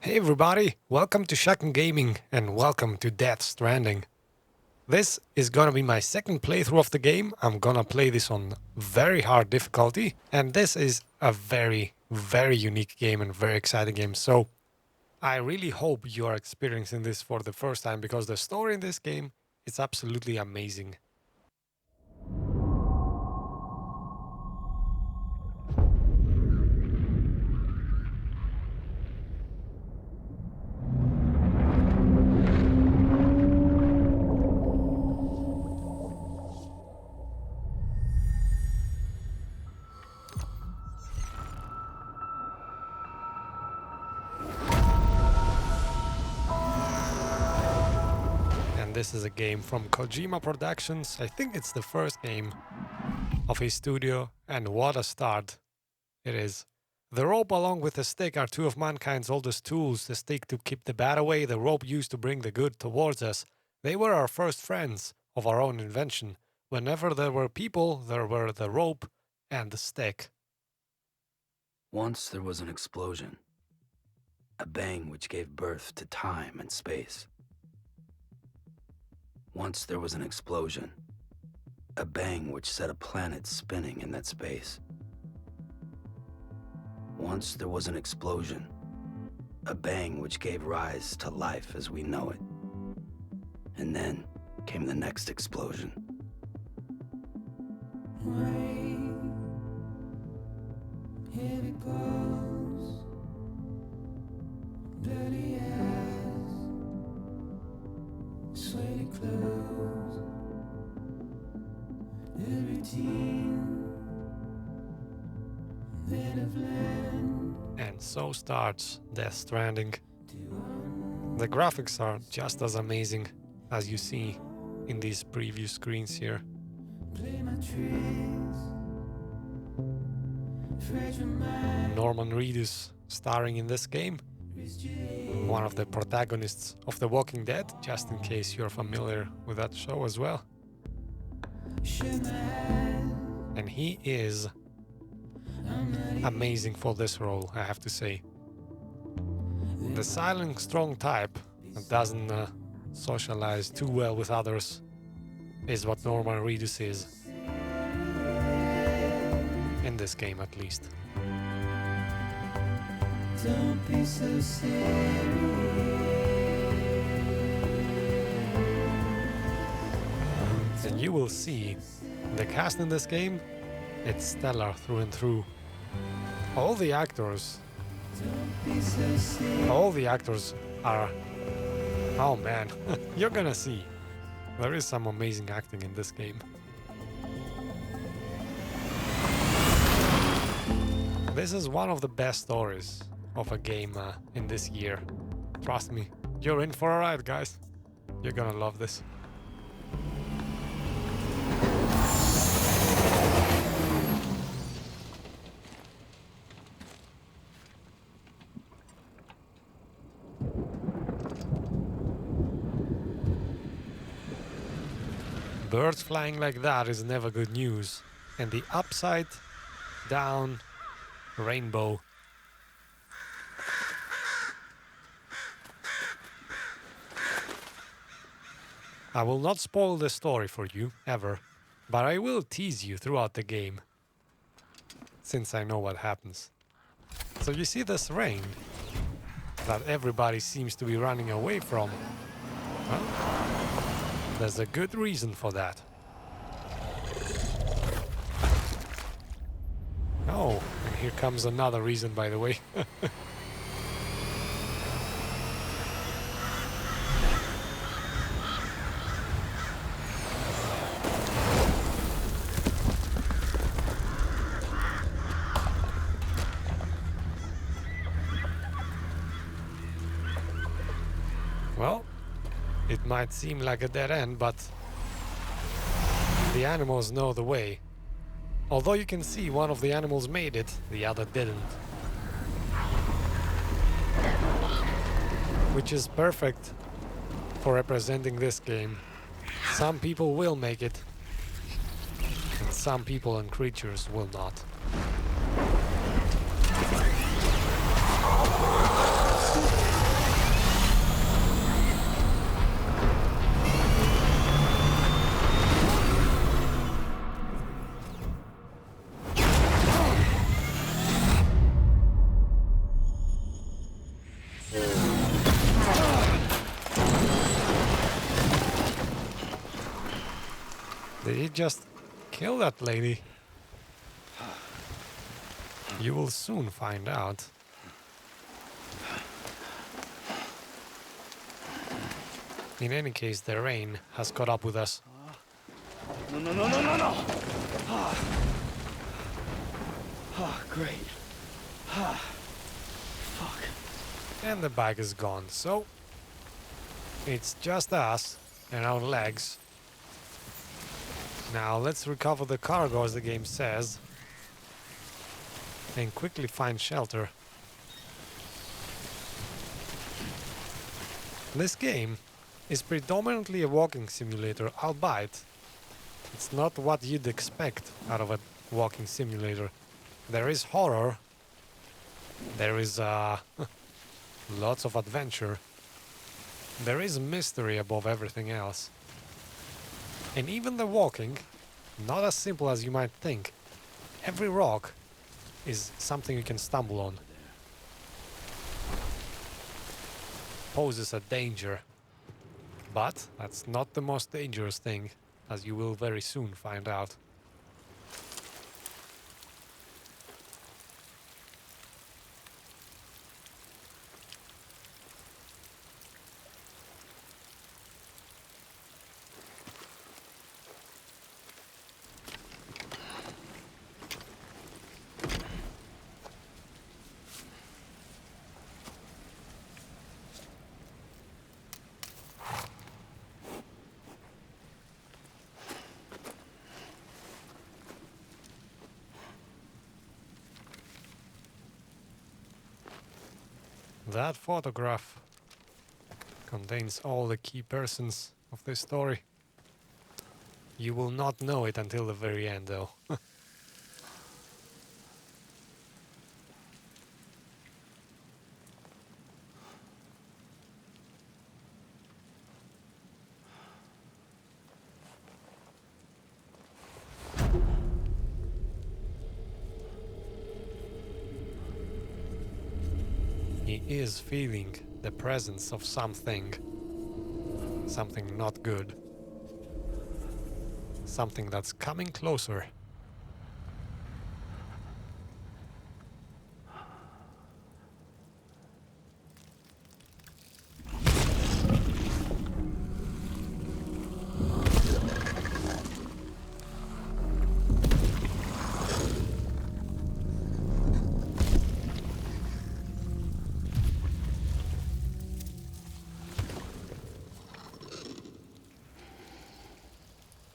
Hey everybody, welcome to Shaken Gaming and welcome to Death Stranding. This is gonna be my second playthrough of the game. I'm gonna play this on very hard difficulty, and this is a very unique game and very exciting game. So I really hope you are experiencing this for the first time because the story in this game is absolutely amazing. And this is a game from Kojima Productions. I think it's the first game of his studio, and what a start it is. The rope along with the stick are two of mankind's oldest tools. The stick to keep the bad away, the rope used to bring the good towards us. They were our first friends of our own invention. Whenever there were people, there were the rope and the stick. Once there was an explosion, a bang which gave birth to time and space. Once there was an explosion, a bang which set a planet spinning in that space. Once there was an explosion, a bang which gave rise to life as we know it. And then came the next explosion. Here it goes, dirty eyes, sweaty clothes, the routine, then of land. And so starts Death Stranding. The graphics are just as amazing as you see in these preview screens here. Play my tricks, fragile mind, Norman Reedus starring in this game, one of the protagonists of The Walking Dead, just in case you're familiar with that show as well. shut my eyes, And he is amazing for this role, I have to say. The silent, strong type that doesn't socialize too well with others is what Norman Reedus is. In this game, at least. don't be so serious. And you will see the cast in this game, it's stellar through and through. All the actors are, oh man, you're gonna see. There is some amazing acting in this game. This is one of the best stories of a game in this year. Trust me, you're in for a ride, guys. You're gonna love this. Birds flying like that is never good news. And the upside down rainbow. I will not spoil the story for you, ever, but I will tease you throughout the game, since I know what happens. So you see this rain that everybody seems to be running away from? Well, there's a good reason for that. Oh, and here comes another reason, by the way. Well, it might seem like a dead end, but the animals know the way. Although you can see one of the animals made it, the other didn't. Which is perfect for representing this game. Some people will make it, and some people and creatures will not. Did he just kill that lady? You will soon find out. In any case, the rain has caught up with us. No, no, no, no, no, no! Ah, great. Ah, fuck. And the bag is gone, so it's just us and our legs. Now let's recover the cargo as the game says and quickly find shelter. This game is predominantly a walking simulator, albeit it's not what you'd expect out of a walking simulator. There is horror, there is lots of adventure, there is mystery above everything else. And even the walking, not as simple as you might think. Every rock is something you can stumble on. Poses a danger. But that's not the most dangerous thing, as you will very soon find out. That photograph contains all the key persons of this story. You will not know it until the very end, though. He is feeling the presence of something. Something not good. Something that's coming closer.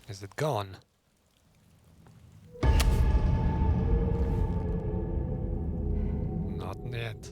Is it gone? Not yet.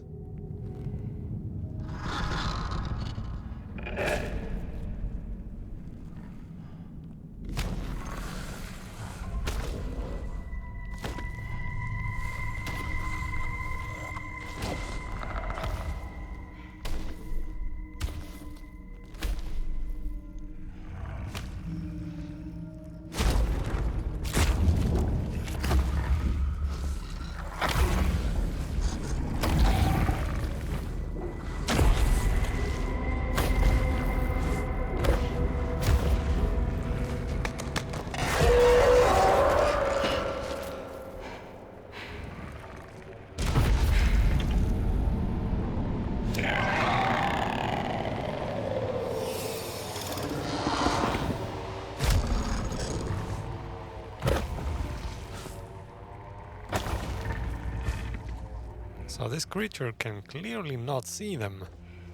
So this creature can clearly not see them,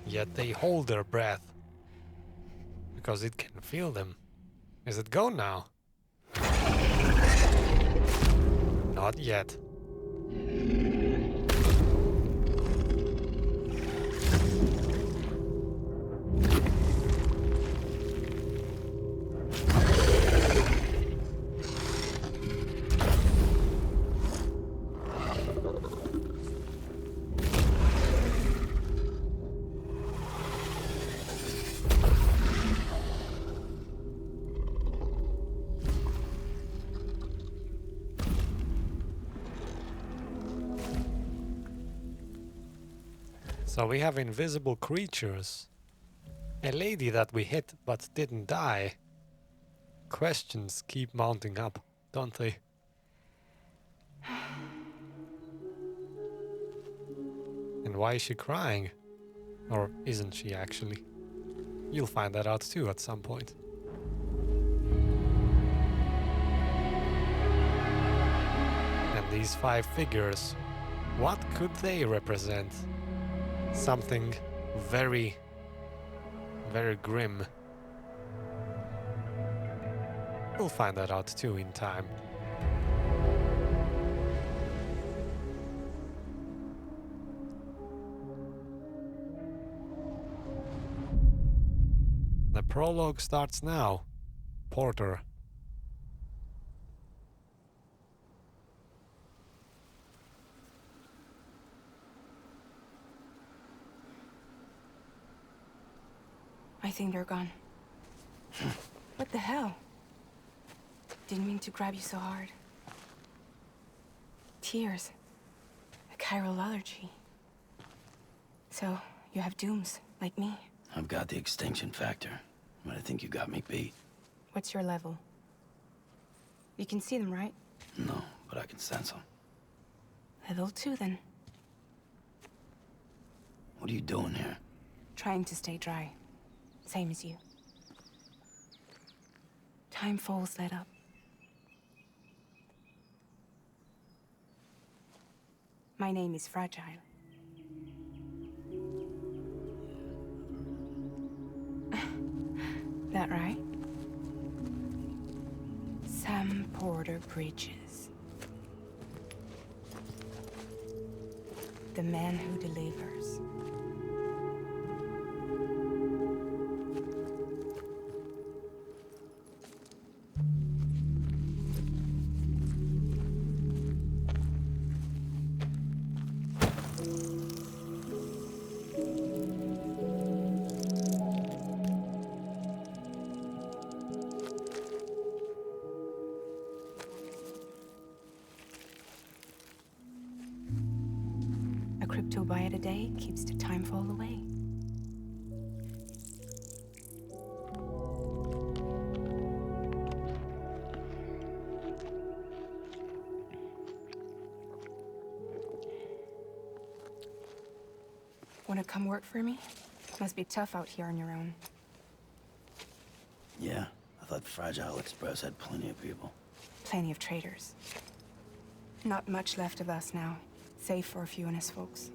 yet they hold their breath. Because it can feel them. Is it gone now? Not yet. So we have invisible creatures. A lady that we hit but didn't die. questions keep mounting up, don't they? And why is she crying? Or isn't she actually? You'll find that out too at some point. And these 5 figures, what could they represent? Something very, very grim. We'll find that out too in time. The prologue starts now. Porter. I think they're gone. What the hell? Didn't mean to grab you so hard. Tears. A chiral allergy. So, you have dooms, like me. I've got the extinction factor, but I think you got me beat. What's your level? You can see them, right? No, but I can sense them. Level 2, then. What are you doing here? Trying to stay dry. Same as you. Time falls let up. My name is Fragile. That right? Sam Porter Bridges. The man who delivers. A crypto byte a day keeps the time fall away. Wanna come work for me? Must be tough out here on your own. Yeah, I thought Fragile Express had plenty of people. Plenty of traitors. Not much left of us now, save for a few honest folks.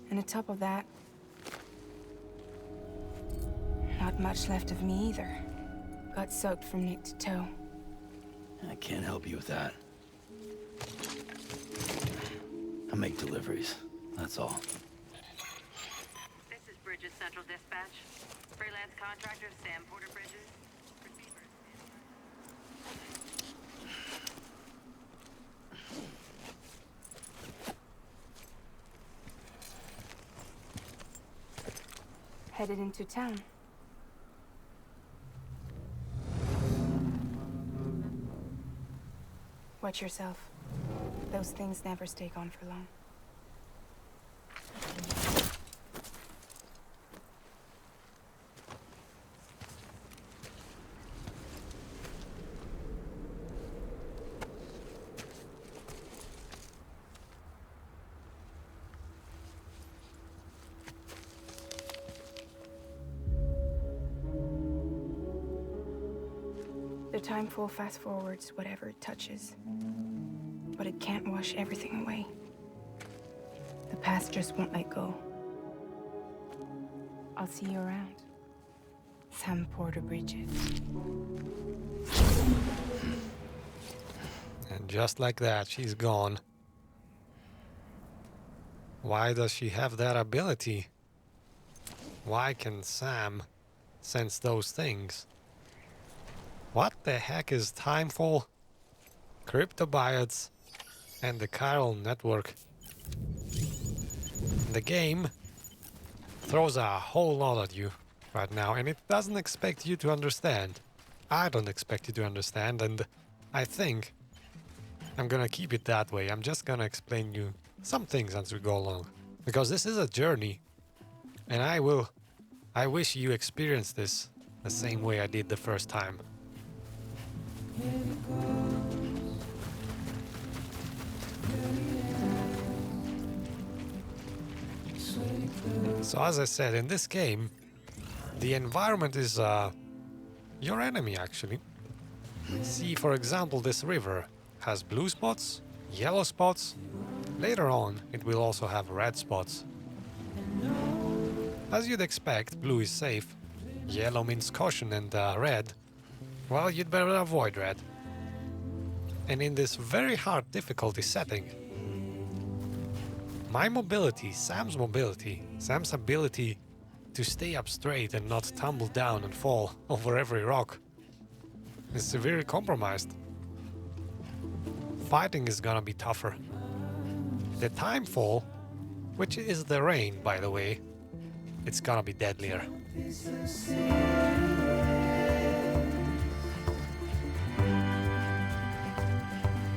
And on top of that, not much left of me either. Got soaked from neck to toe. I can't help you with that. I make deliveries, that's all. This is Bridges Central Dispatch. Freelance contractor Sam Porter Bridges. Receivers. Headed into town. Watch yourself. Those things never stay gone for long. The timefall fast forwards whatever it touches. But it can't wash everything away. The past just won't let go. I'll see you around. Sam Porter Bridges. And just like that, she's gone. Why does she have that ability? Why can Sam sense those things? What the heck is Timefall, Cryptobiotes, and the Chiral Network? The game throws a whole lot at you right now, and it doesn't expect you to understand. I don't expect you to understand, and I think I'm gonna keep it that way. I'm just gonna explain you some things as we go along. Because this is a journey, and I wish you experience this the same way I did the first time. So as I said, in this game, the environment is your enemy actually. See, for example, this river has blue spots, yellow spots. Later on, it will also have red spots. As you'd expect, blue is safe, yellow means caution, and red, well, you'd better avoid red. And in this very hard difficulty setting, my mobility, Sam's ability to stay up straight and not tumble down and fall over every rock is severely compromised. Fighting is gonna be tougher. The time fall, which is the rain, by the way, it's gonna be deadlier. Don't be so serious.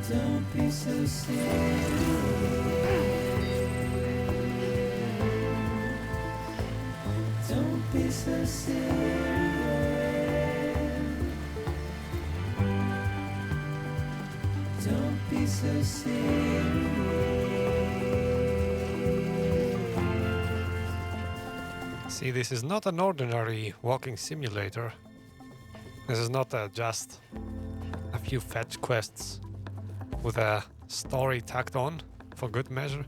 Don't be so serious. Don't be so serious. See, this is not an ordinary walking simulator. This is not just a few fetch quests with a story tacked on for good measure.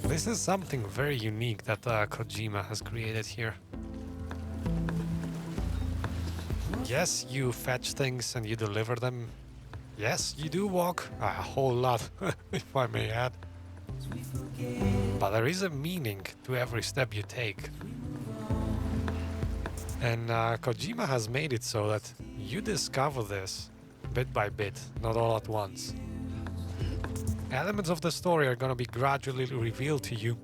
This is something very unique that Kojima has created here. Yes, you fetch things and you deliver them. Yes, you do walk a whole lot, if I may add. But there is a meaning to every step you take. And Kojima has made it so that you discover this bit by bit, not all at once. Elements of the story are gonna be gradually revealed to you,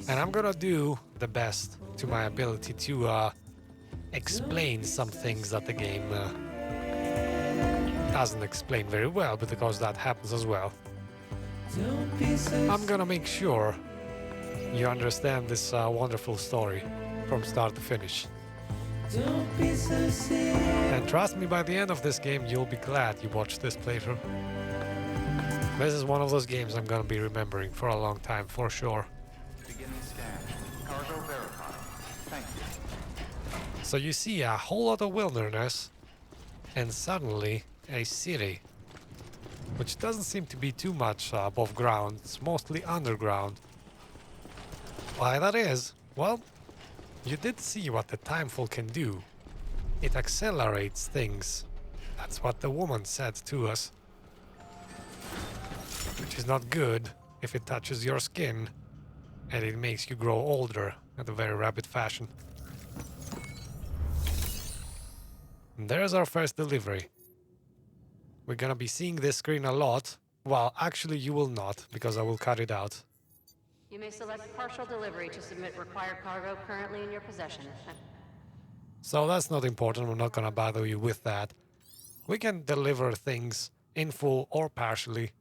and I'm gonna do the best to my ability to explain some things that the game doesn't explain very well, but because that happens as well. Don't be so I'm gonna make sure you understand this wonderful story from start to finish. Don't be so serious. And trust me, by the end of this game, you'll be glad you watched this playthrough. This is one of those games I'm gonna be remembering for a long time, for sure. Beginning scan. Cargo verified. Thank you. So you see a whole lot of wilderness, and suddenly a city, which doesn't seem to be too much above ground. It's mostly underground. Why that is? Well, you did see what the timefall can do. It accelerates things. That's what the woman said to us. Which is not good if it touches your skin and it makes you grow older at a very rapid fashion. And there's our first delivery. We're gonna be seeing this screen a lot. Well, actually you will not, because I will cut it out. You may select partial delivery to submit required cargo currently in your possession. So that's not important, I'm not gonna bother you with that. We can deliver things in full or partially.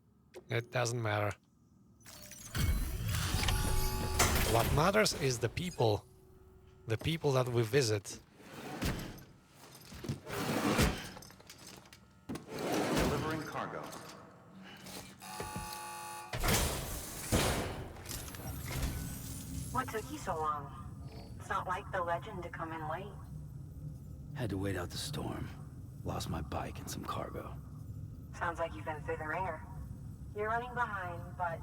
It doesn't matter. What matters is the people. The people that we visit. Delivering cargo. What took you so long? It's not like the legend to come in late. Had to wait out the storm. Lost my bike and some cargo. Sounds like you've been through the ringer. You're running behind, but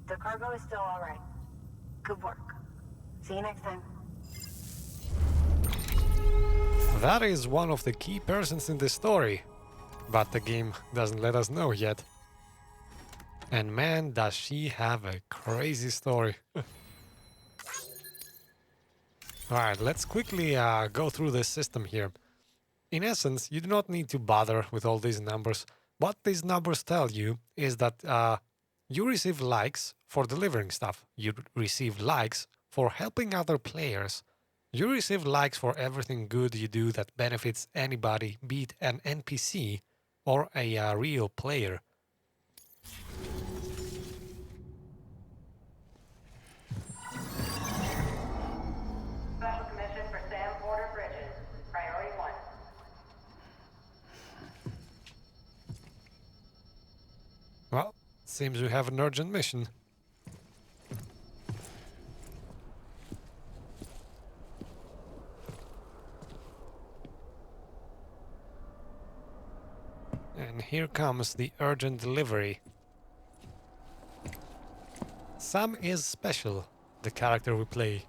the cargo is still all right. Good work. See you next time. That is one of the key persons in the story, but the game doesn't let us know yet. And man, does she have a crazy story. Alright, let's quickly go through this system here. In essence, you do not need to bother with all these numbers. What these numbers tell you is that you receive likes for delivering stuff. You receive likes for helping other players. You receive likes for everything good you do that benefits anybody, be it an NPC or a real player. Special Seems we have an urgent mission. And here comes the urgent delivery. Sam is special, the character we play.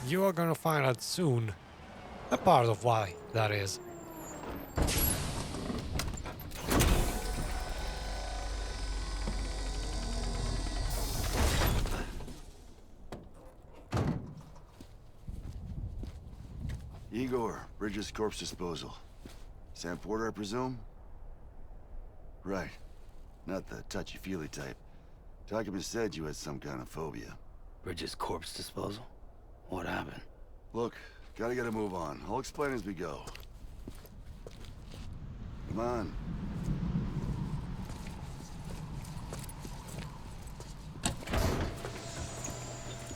You are gonna find out soon a part of why that is. Igor, Bridges Corpse Disposal. Sam Porter, I presume? Right. Not the touchy-feely type. Documents said you had some kind of phobia. Bridges corpse disposal? What happened? Look, gotta get a move on. I'll explain as we go. Come on.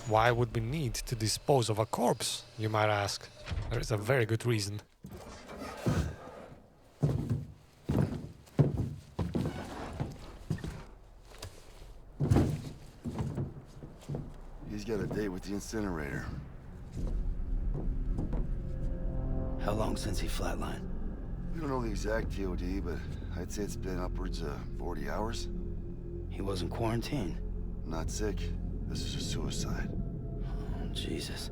Why would we need to dispose of a corpse, you might ask? There is a very good reason. He's got a date with the incinerator. How long since he flatlined? We don't know the exact TOD, but I'd say it's been upwards of 40 hours. He wasn't quarantined. Not sick. This is a suicide. Oh, Jesus.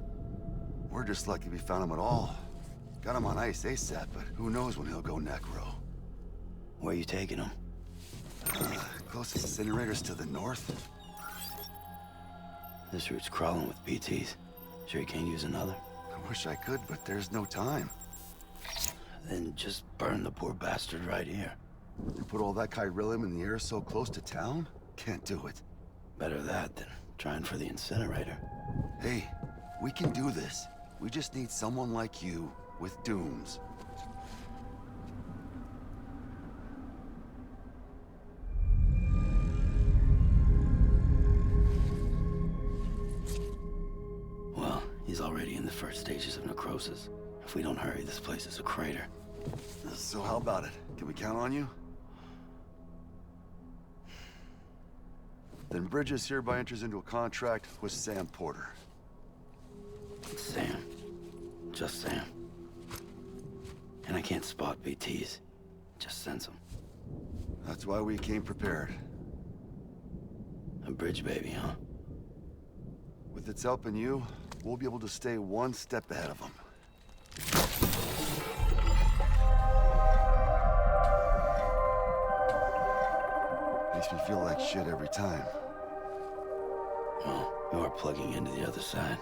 We're just lucky we found him at all. Got him on ice ASAP, but who knows when he'll go necro. Where you taking him? Closest incinerator's to the north. This route's crawling with BTs. Sure you can't use another? I wish I could, but there's no time. Then just burn the poor bastard right here. You put all that chiralium in the air so close to town? Can't do it. Better that than trying for the incinerator. Hey, we can do this. We just need someone like you with dooms. Well, he's already in the first stages of necrosis. If we don't hurry, this place is a crater. So how about it? Can we count on you? Then Bridges hereby enters into a contract with Sam Porter. Sam. Just Sam. And I can't spot BTs. Just sense them. That's why we came prepared. A bridge baby, huh? With its help and you, we'll be able to stay one step ahead of them. Makes me feel like shit every time. Well, you are plugging into the other side.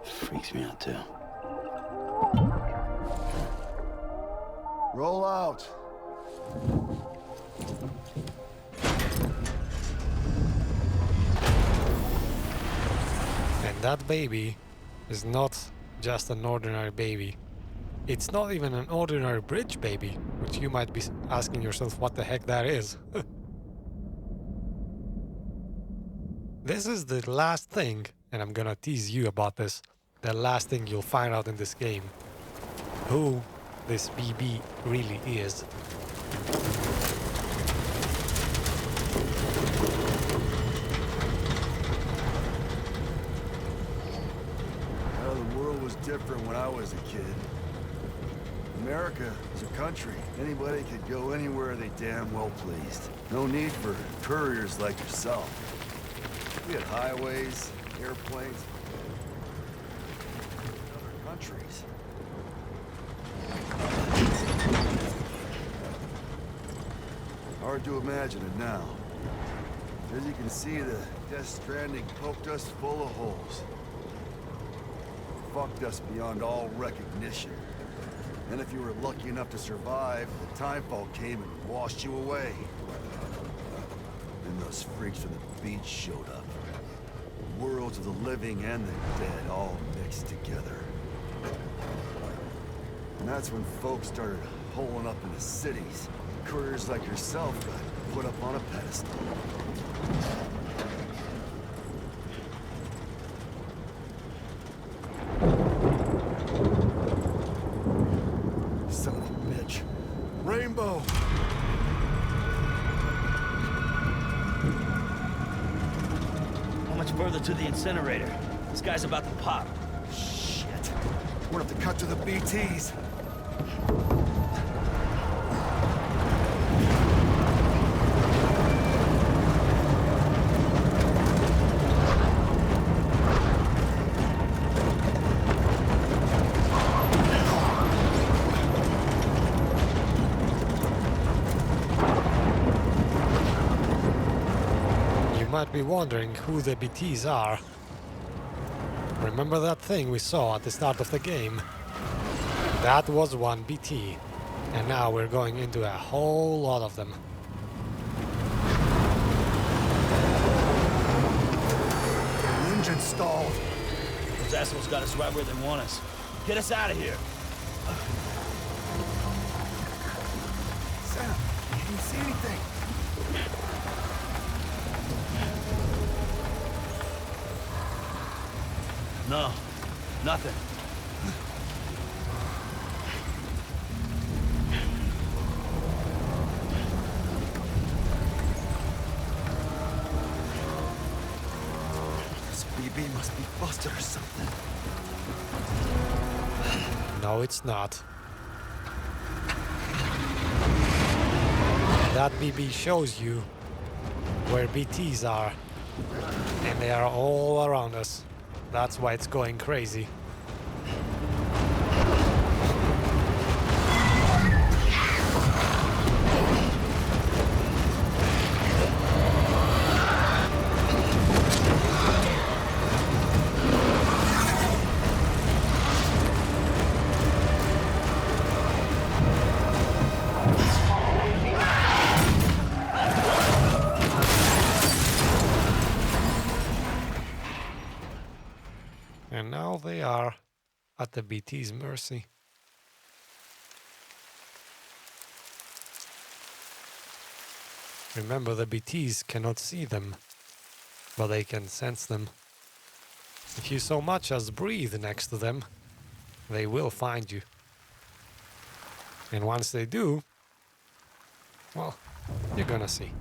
Freaks me out, too. Roll out! And that baby is not just an ordinary baby. It's not even an ordinary bridge baby, which you might be asking yourself what the heck that is. This is the last thing, and I'm gonna tease you about this, the last thing you'll find out in this game. Who this BB really is. Well, the world was different when I was a kid. America is a country. Anybody could go anywhere they damn well pleased. No need for couriers like yourself. We had highways, airplanes, other countries. Hard to imagine it now. As you can see, the Death Stranding poked us full of holes. Fucked us beyond all recognition. And if you were lucky enough to survive, the timefall came and washed you away. Then those freaks from the beach showed up. Worlds of the living and the dead all mixed together. And that's when folks started holing up in the cities. Couriers like yourself got put up on a pedestal. Son of a bitch. Rainbow! much further to the incinerator. This guy's about to pop. Shit. We'll have to cut to the BTs. You might be wondering who the BTs are. Remember that thing we saw at the start of the game? That was one BT, and now we're going into a whole lot of them. The engine stalled. Those assholes got us right where they want us. Get us out of here. Sam, can you see anything? No, nothing. This BB must be busted or something. No, it's not. That BB shows you where BTs are, and they are all around us. That's why it's going crazy. And now they are at the BT's mercy. Remember, the BTs cannot see them, but they can sense them. If you so much as breathe next to them, they will find you. And once they do, well, you're gonna see.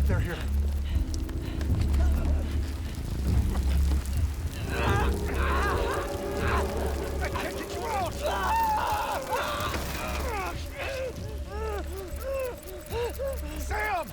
They're here. I can't get you out! Sam!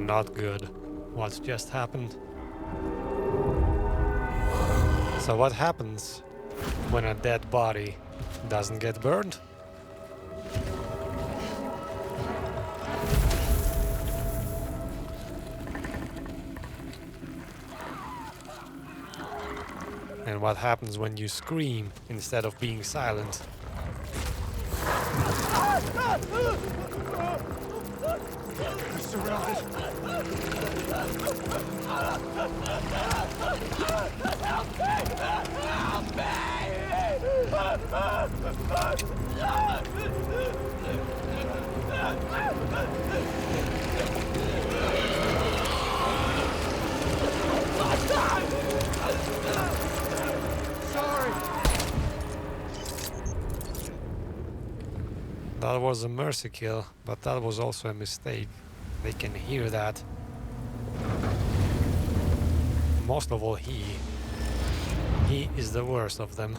Not good. What's just happened? So what happens when a dead body doesn't get burned? And what happens when you scream instead of being silent. That was a mercy kill, but that was also a mistake. They can hear that. Most of all, he is the worst of them.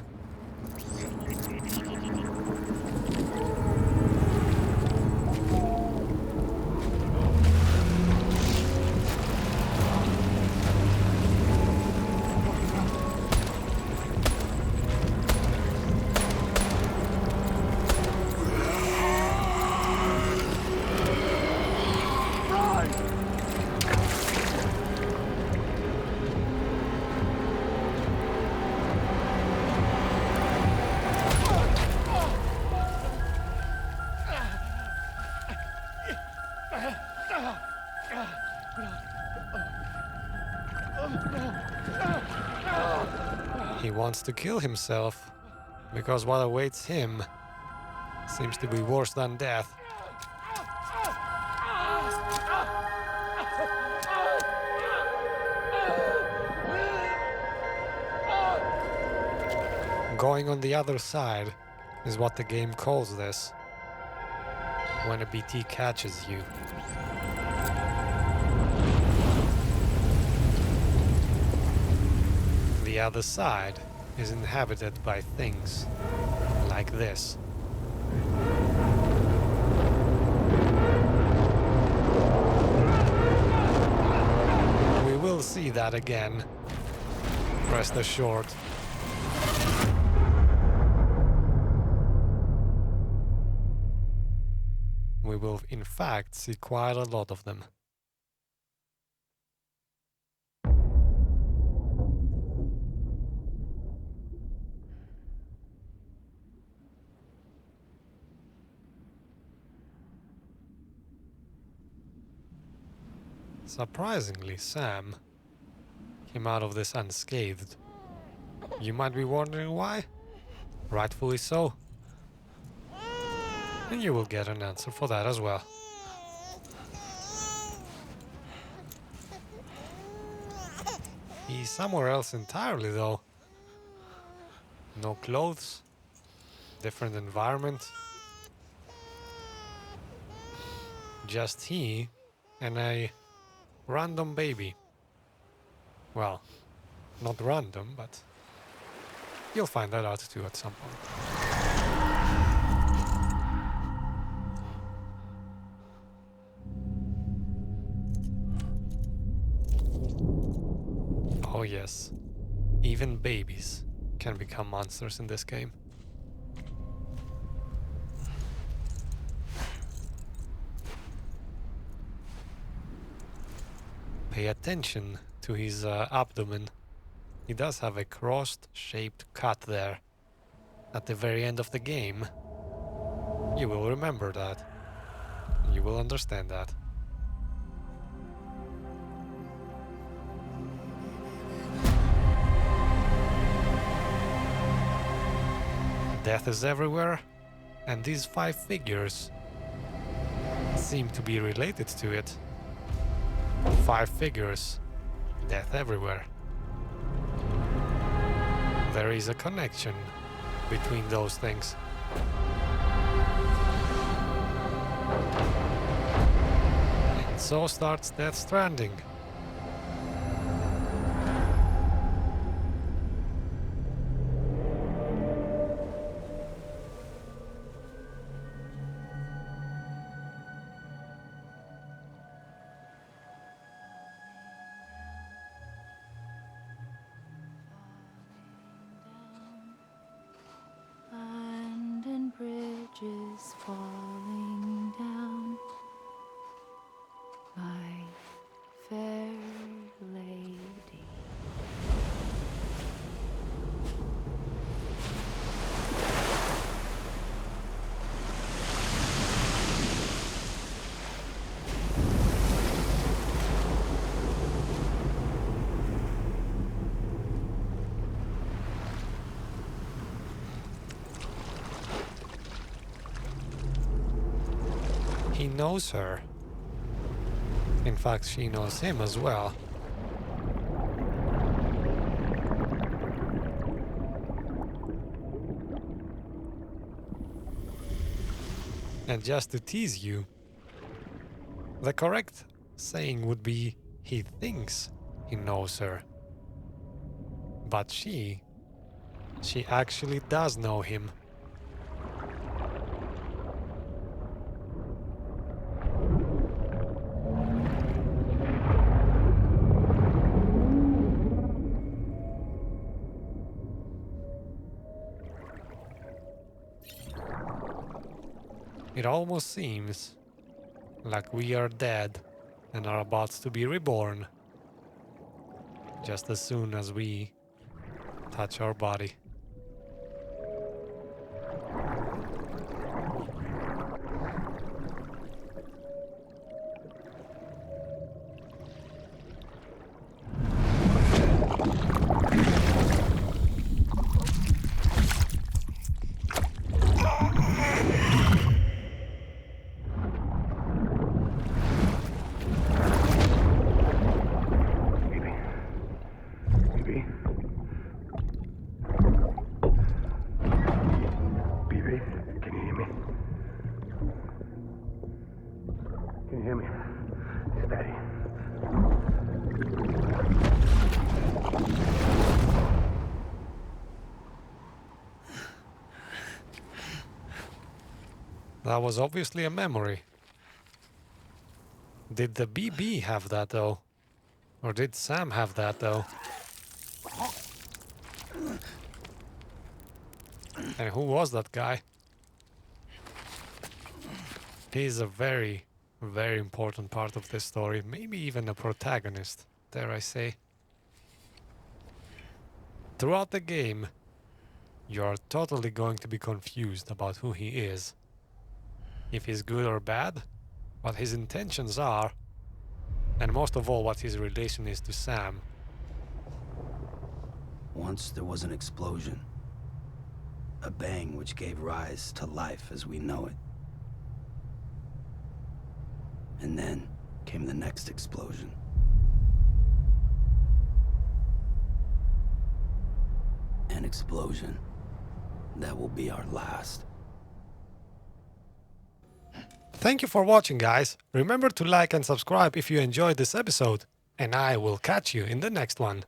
He wants to kill himself, because what awaits him seems to be worse than death. Going on the other side is what the game calls this, when a BT catches you. The other side is inhabited by things like this. We will see that again. Rest assured. We will in fact see quite a lot of them. Surprisingly, Sam came out of this unscathed. You might be wondering why? Rightfully so. And you will get an answer for that as well. He's somewhere else entirely though. No clothes, different environment. Just he and a random baby. Well, not random, but you'll find that out too at some point. Oh yes, even babies can become monsters in this game. Pay attention to his abdomen. He does have a crossed-shaped cut there. At the very end of the game, you will remember that. You will understand that. Death is everywhere, and these 5 figures seem to be related to it. 5 figures, death everywhere. There is a connection between those things. And so starts Death Stranding. Bridges falling down, my fair lady. knows her. In fact, she knows him as well. And just to tease you, the correct saying would be he thinks he knows her. But she actually does know him. It almost seems like we are dead and are about to be reborn just as soon as we touch our body. That was obviously a memory. Did the BB have that though? Or did Sam have that though? And who was that guy? He's a very, very important part of this story. Maybe even a protagonist, dare I say. Throughout the game, you're totally going to be confused about who he is. If he's good or bad, what his intentions are, and most of all what his relation is to Sam. Once there was an explosion. A bang which gave rise to life as we know it. And then came the next explosion. An explosion that will be our last. Thank you for watching, guys. Remember to like and subscribe if you enjoyed this episode, and I will catch you in the next one.